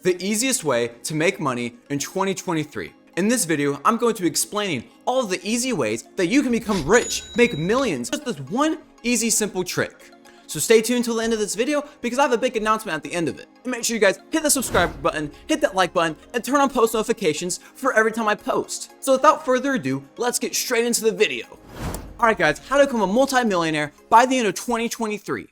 the easiest way to make money in 2023. In this video, I'm going to be explaining all of the easy ways that you can become rich, make millions, just this one easy, simple trick. So stay tuned till the end of this video because I have a big announcement at the end of it. And make sure you guys hit the subscribe button, hit that like button, and turn on post notifications for every time I post. So without further ado, let's get straight into the video. Alright guys, how to become a multi-millionaire by the end of 2023.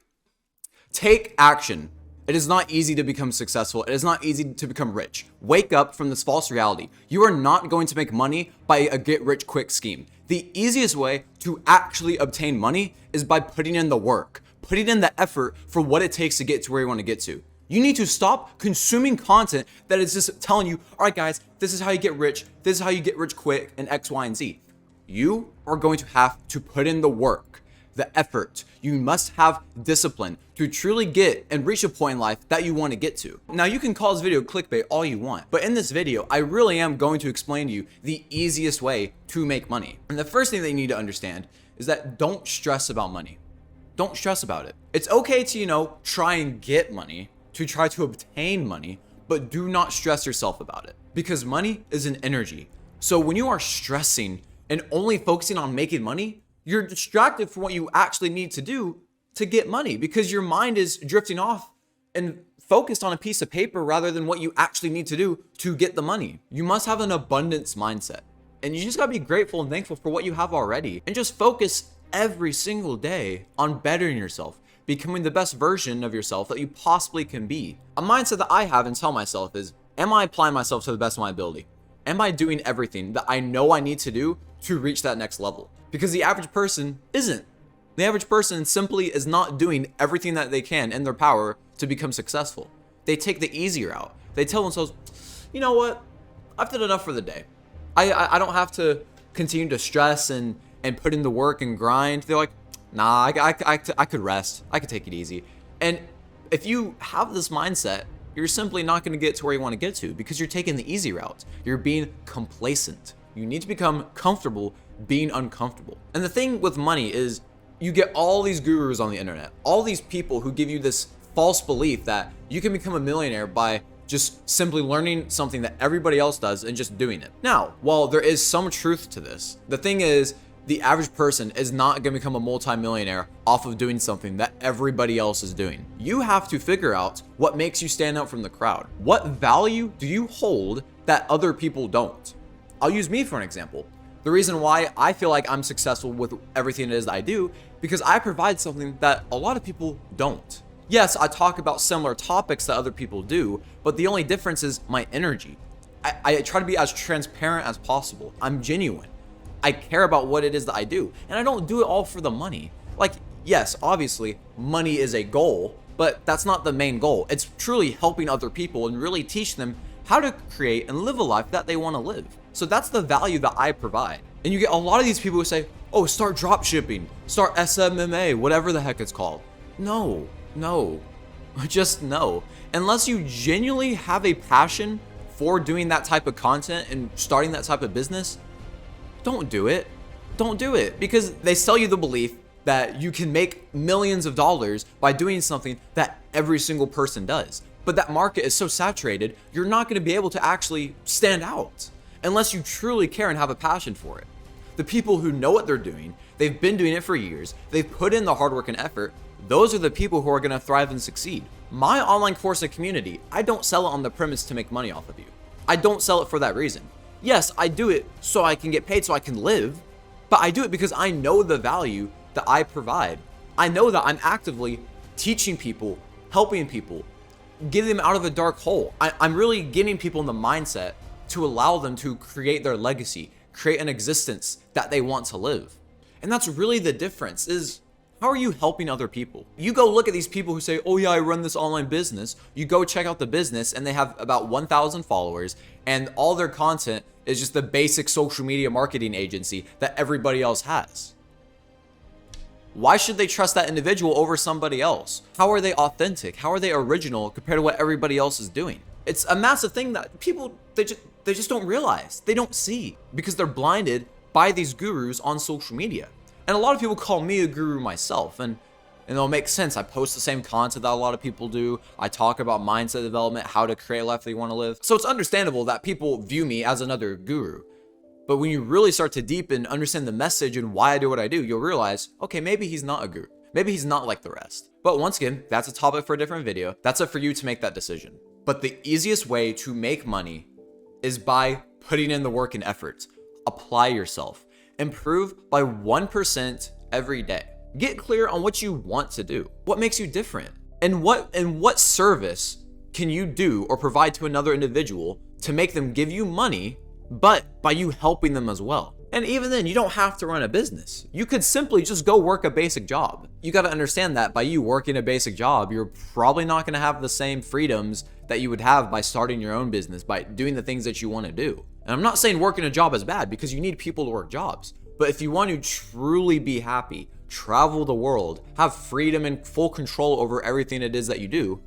Take action. It is not easy to become successful. It is not easy to become rich. Wake up from this false reality. You are not going to make money by a get-rich-quick scheme. The easiest way to actually obtain money is by putting in the work, putting in the effort for what it takes to get to where you want to get to. You need to stop consuming content that is just telling you, all right guys, this is how you get rich, this is how you get rich quick, and X, Y, and Z. You are going to have to put in the work, the effort. You must have discipline to truly get and reach a point in life that you want to get to. Now you can call this video clickbait all you want, but in this video, I really am going to explain to you the easiest way to make money. And the first thing that you need to understand is that don't stress about money. Don't stress about it. It's okay to, try and get money, to try to obtain money, but do not stress yourself about it because money is an energy. So when you are stressing and only focusing on making money, you're distracted from what you actually need to do to get money because your mind is drifting off and focused on a piece of paper rather than what you actually need to do to get the money. You must have an abundance mindset and you just gotta be grateful and thankful for what you have already and just focus every single day on bettering yourself, becoming the best version of yourself that you possibly can be. A mindset that I have and tell myself is, am I applying myself to the best of my ability? Am I doing everything that I know I need to do to reach that next level? Because the average person isn't. The average person simply is not doing everything that they can in their power to become successful. They take the easy route. They tell themselves, you know what? I've done enough for the day. I don't have to continue to stress and put in the work and grind. They're like, nah, I could rest. I could take it easy. And if you have this mindset, you're simply not going to get to where you want to get to because you're taking the easy route. You're being complacent. You need to become comfortable being uncomfortable. And the thing with money is you get all these gurus on the internet, all these people who give you this false belief that you can become a millionaire by just simply learning something that everybody else does and just doing it. Now, while there is some truth to this, the thing is the average person is not going to become a multi-millionaire off of doing something that everybody else is doing. You have to figure out what makes you stand out from the crowd. What value do you hold that other people don't? I'll use me for an example. The reason why I feel like I'm successful with everything it is that I do, because I provide something that a lot of people don't. Yes, I talk about similar topics that other people do, but the only difference is my energy. I try to be as transparent as possible. I'm genuine. I care about what it is that I do, and I don't do it all for the money. Like, yes, obviously, money is a goal, but that's not the main goal. It's truly helping other people and really teach them how to create and live a life that they want to live. So that's the value that I provide. And you get a lot of these people who say, oh, start drop shipping, start SMMA, whatever the heck it's called. No, just no. Unless you genuinely have a passion for doing that type of content and starting that type of business, don't do it. Don't do it because they sell you the belief that you can make millions of dollars by doing something that every single person does. But that market is so saturated, you're not going to be able to actually stand out unless you truly care and have a passion for it. The people who know what they're doing, they've been doing it for years, they've put in the hard work and effort, those are the people who are going to thrive and succeed. My online course and community, I don't sell it on the premise to make money off of you. I don't sell it for that reason. Yes, I do it so I can get paid so I can live, but I do it because I know the value that I provide. I know that I'm actively teaching people, helping people, getting them out of a dark hole. I'm really getting people in the mindset to allow them to create their legacy, create an existence that they want to live. And that's really the difference is how are you helping other people? You go look at these people who say, oh yeah, I run this online business. You go check out the business and they have about 1,000 followers and all their content is just the basic social media marketing agency that everybody else has. Why should they trust that individual over somebody else? How are they authentic? How are they original compared to what everybody else is doing? It's a massive thing that people, they just don't realize. They don't see because they're blinded by these gurus on social media. And a lot of people call me a guru myself. And And it'll make sense. I post the same content that a lot of people do. I talk about mindset development, how to create a life that you want to live. So it's understandable that people view me as another guru. But when you really start to deepen, understand the message and why I do what I do, you'll realize, okay, maybe he's not a guru. Maybe he's not like the rest. But once again, that's a topic for a different video. That's up for you to make that decision. But the easiest way to make money is by putting in the work and effort. Apply yourself. Improve by 1% every day. Get clear on what you want to do. What makes you different? And what service can you do or provide to another individual to make them give you money, but by you helping them as well? And even then, you don't have to run a business. You could simply just go work a basic job. You got to understand that by you working a basic job, you're probably not going to have the same freedoms that you would have by starting your own business, by doing the things that you want to do. And I'm not saying working a job is bad, because you need people to work jobs. But if you want to truly be happy, travel the world, have freedom and full control over everything it is that you do,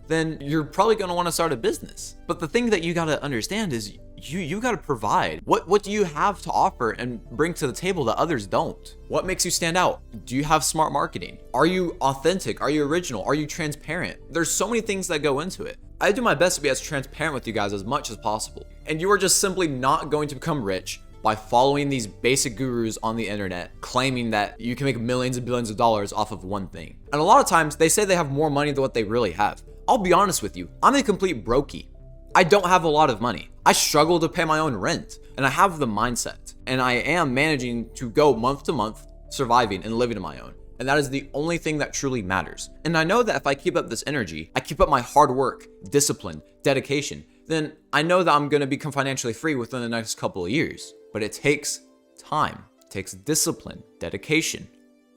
then you're probably going to want to start a business. But the thing that you got to understand is you got to provide. What do you have to offer and bring to the table that others don't? What makes you stand out? Do you have smart marketing? Are you authentic? Are you original? Are you transparent? There's so many things that go into it. I do my best to be as transparent with you guys as much as possible. And you are just simply not going to become rich by following these basic gurus on the internet, claiming that you can make millions and billions of dollars off of one thing. And a lot of times they say they have more money than what they really have. I'll be honest with you, I'm a complete brokey. I don't have a lot of money. I struggle to pay my own rent, and I have the mindset, and I am managing to go month to month, surviving and living on my own. And that is the only thing that truly matters. And I know that if I keep up this energy, I keep up my hard work, discipline, dedication, then I know that I'm gonna become financially free within the next couple of years. But it takes time, it takes discipline, dedication,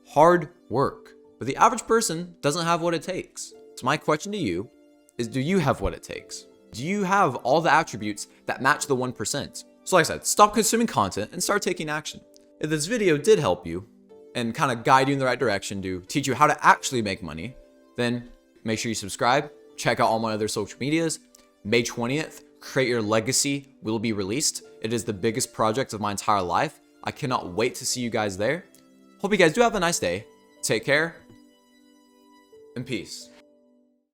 hard work. But the average person doesn't have what it takes. So my question to you is, do you have what it takes? Do you have all the attributes that match the 1%? So like I said, stop consuming content and start taking action. If this video did help you and kind of guide you in the right direction to teach you how to actually make money, then make sure you subscribe, check out all my other social medias. May 20th, Create Your Legacy will be released. It is the biggest project of my entire life. I cannot wait to see you guys there. Hope you guys do have a nice day. Take care and peace.